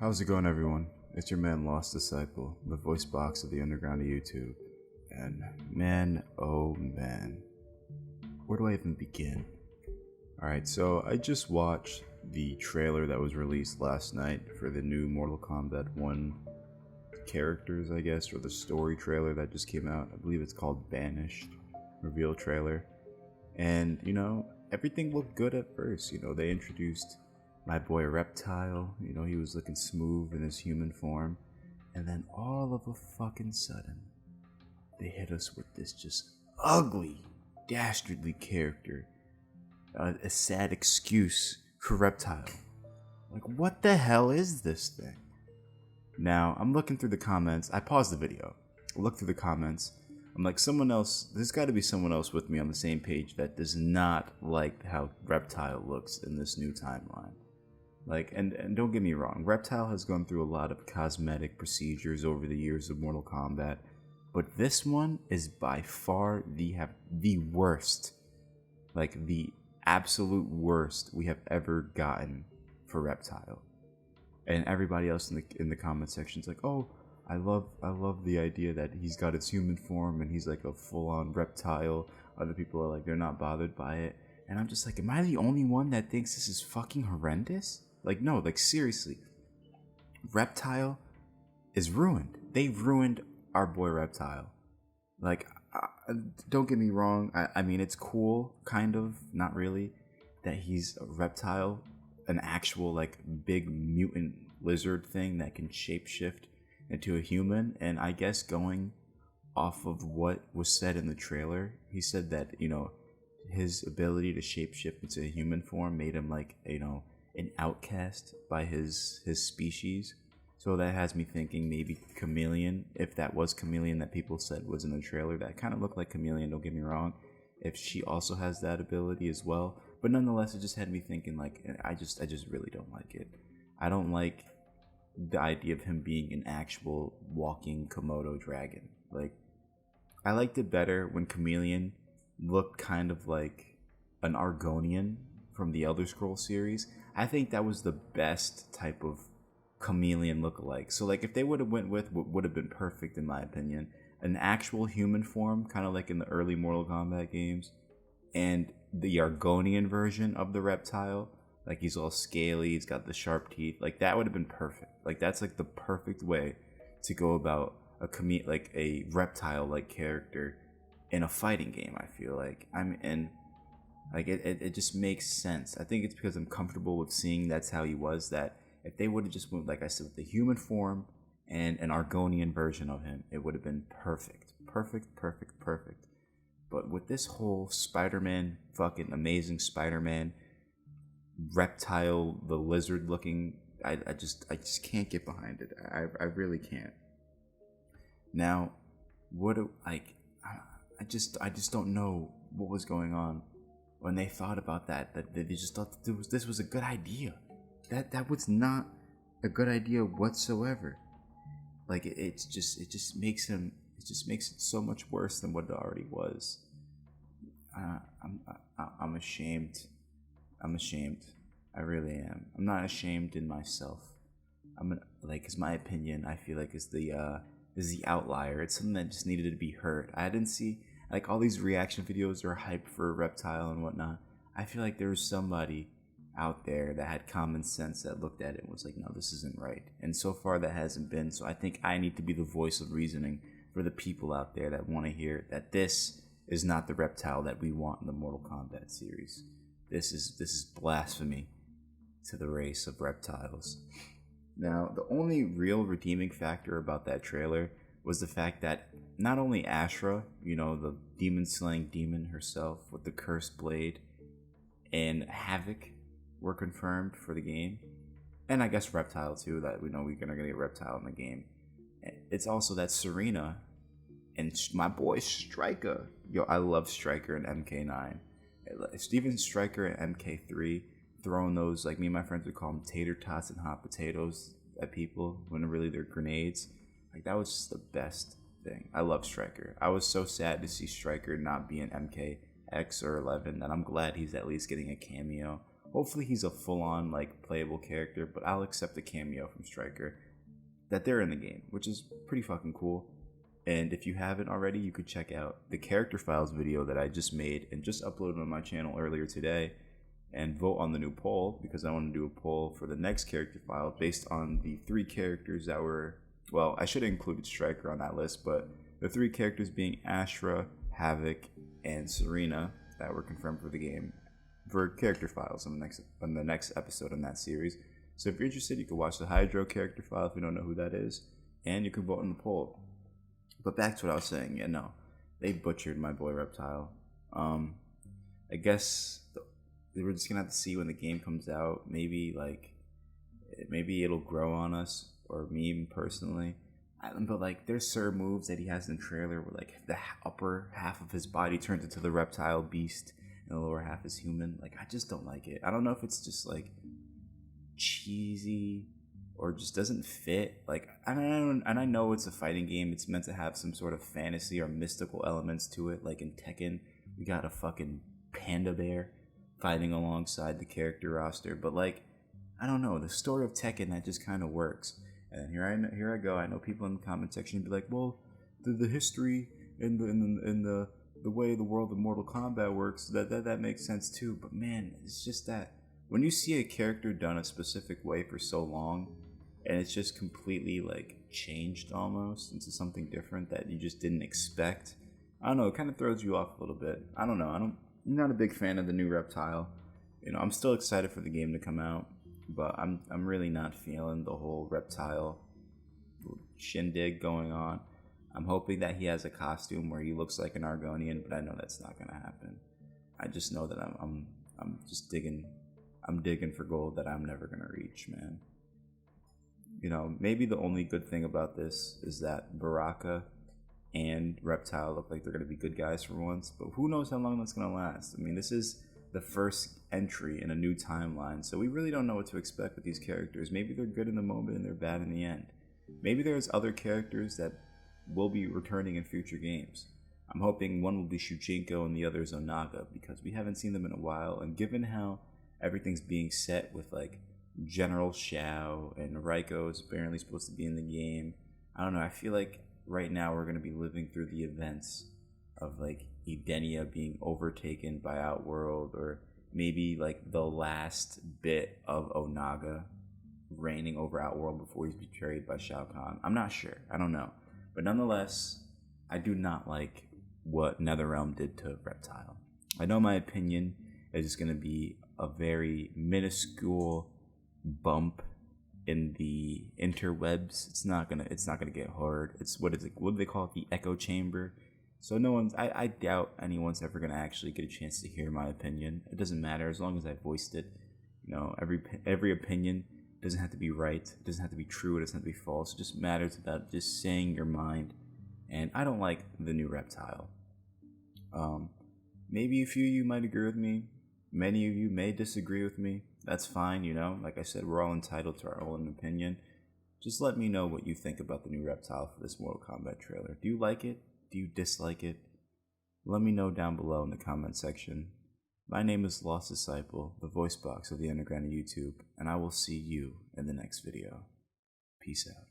How's it going, everyone? It's your man, Lost Disciple, the voice box of the underground of YouTube. And man, oh man, where do I even begin? Alright, so I just watched the trailer that was released last night for the new Mortal Kombat 1 characters, I guess, or the story trailer that just came out. I believe it's called Banished, reveal trailer. And, everything looked good at first. They introduced my boy Reptile. He was looking smooth in his human form. And then all of a fucking sudden, they hit us with this just ugly, dastardly character. A sad excuse for Reptile. Like, what the hell is this thing? Now, I'm looking through the comments. I paused the video. I looked through the comments. I'm like, there's got to be someone else with me on the same page that does not like how Reptile looks in this new timeline. Like, and don't get me wrong, Reptile has gone through a lot of cosmetic procedures over the years of Mortal Kombat, but this one is by far the worst, like the absolute worst we have ever gotten for Reptile. And everybody else in the comment section is like, oh, I love the idea that he's got his human form and he's like a full-on reptile. Other people are like, they're not bothered by it. And I'm just like, am I the only one that thinks this is fucking horrendous? Like, no, like, seriously. Reptile is ruined. They've ruined our boy Reptile. Like, don't get me wrong. I mean, it's cool, kind of, not really, that he's a reptile. An actual, like, big mutant lizard thing that can shapeshift into a human. And I guess going off of what was said in the trailer, he said that, his ability to shapeshift into a human form made him, like, an outcast by his species. So that has me thinking maybe Chameleon, if that was Chameleon that people said was in the trailer, that kind of looked like Chameleon, don't get me wrong, if she also has that ability as well. But nonetheless, it just had me thinking, like, I just really don't like it. I don't like the idea of him being an actual walking Komodo dragon. Like, I liked it better when Chameleon looked kind of like an Argonian from the Elder Scrolls series. I think that was the best type of chameleon lookalike. So, like, if they would have went with what would have been perfect, in my opinion, an actual human form, kind of like in the early Mortal Kombat games, and the Argonian version of the Reptile, like, he's all scaly, he's got the sharp teeth, like, that would have been perfect. Like, that's like the perfect way to go about a reptile-like character in a fighting game. I feel like it just makes sense. I think it's because I'm comfortable with seeing that's how he was, that if they would have just went, like I said, with the human form and an Argonian version of him, it would have been perfect. Perfect. But with this whole Spider-Man, fucking amazing Spider-Man, reptile, the lizard looking, I just can't get behind it. I really can't. Now, I just don't know what was going on when they thought about that they just thought that this was a good idea. That was not a good idea whatsoever. Like, it just makes it so much worse than what it already was. I'm ashamed. I really am. I'm not ashamed in myself. It's my opinion. I feel like is the outlier. It's something that just needed to be heard. I didn't see, like, all these reaction videos are hyped for Reptile and whatnot. I feel like there was somebody out there that had common sense that looked at it and was like, no, this isn't right. And so far that hasn't been. So I think I need to be the voice of reasoning for the people out there that want to hear that this is not the Reptile that we want in the Mortal Kombat series. This is blasphemy to the race of reptiles. Now, the only real redeeming factor about that trailer was the fact that not only Ashra, the demon-slaying demon herself with the cursed blade, and Havoc were confirmed for the game, and I guess Reptile too, that we know we're gonna get Reptile in the game. It's also that Serena and my boy Striker. Yo, I love Striker and MK9. Steven Striker and MK3 throwing those, like, me and my friends would call them tater tots and hot potatoes at people when really they're grenades. Like, that was just the best thing. I love Striker. I was so sad to see Striker not be an MKX or 11 that I'm glad he's at least getting a cameo Hopefully he's a full-on like playable character, but I'll accept a cameo from Stryker that they're in the game, which is pretty fucking cool. And if you haven't already, you could check out the character files video that I just made and just uploaded on my channel earlier today, and vote on the new poll, because I want to do a poll for the next character file based on the 3 characters that were, well, I should have included Stryker on that list, but the 3 characters being Ashra, Havoc, and Serena that were confirmed for the game for character files on the next episode in that series. So if you're interested, you can watch the Hydro character file if you don't know who that is, and you can vote in the poll. But back to what I was saying. Yeah, no, they butchered my boy Reptile. I guess we're just gonna have to see when the game comes out. Maybe it'll grow on us, or me even personally. But like, there's certain moves that he has in the trailer where like the upper half of his body turns into the reptile beast and the lower half is human. Like, I just don't like it. I don't know if it's just like cheesy or just doesn't fit. Like, I know it's a fighting game. It's meant to have some sort of fantasy or mystical elements to it. Like in Tekken, we got a fucking panda bear fighting alongside the character roster. But like, I don't know, the story of Tekken, that just kind of works. And here I go. I know people in the comment section be like, well, the history and the way the world of Mortal Kombat works, that makes sense too. But man, it's just that when you see a character done a specific way for so long, and it's just completely like changed almost into something different that you just didn't expect, I don't know, it kind of throws you off a little bit. I don't know. I'm not a big fan of the new Reptile. You know, I'm still excited for the game to come out, but I'm really not feeling the whole Reptile shindig going on. I'm hoping that he has a costume where he looks like an Argonian, but I know that's not gonna happen. I just know that I'm just digging for gold that I'm never gonna reach, man. You know, maybe the only good thing about this is that Baraka and Reptile look like they're gonna be good guys for once, but who knows how long that's gonna last. I mean, this is the first entry in a new timeline, so we really don't know what to expect with these characters. Maybe they're good in the moment and they're bad in the end. Maybe there's other characters that will be returning in future games. I'm hoping one will be Shujinko and the other is Onaga, because we haven't seen them in a while, and given how everything's being set with like General Shao and Raiko is apparently supposed to be in the game, I don't know, I feel like right now we're going to be living through the events of like Edenia being overtaken by Outworld, or maybe like the last bit of Onaga reigning over Outworld before he's betrayed by Shao Kahn. I'm not sure. I don't know. But nonetheless, I do not like what NetherRealm did to Reptile. I know my opinion is just going to be a very minuscule bump in the interwebs. It's not gonna get hard. It's what do they call it? The echo chamber. So I doubt anyone's ever gonna actually get a chance to hear my opinion. It doesn't matter as long as I voiced it. You know, every opinion doesn't have to be right. It doesn't have to be true. It doesn't have to be false. It just matters about just saying your mind. And I don't like the new Reptile. Maybe a few of you might agree with me. Many of you may disagree with me. That's fine, you know. Like I said, we're all entitled to our own opinion. Just let me know what you think about the new Reptile for this Mortal Kombat trailer. Do you like it? Do you dislike it? Let me know down below in the comment section. My name is Lost Disciple, the voice box of the underground of YouTube, and I will see you in the next video. Peace out.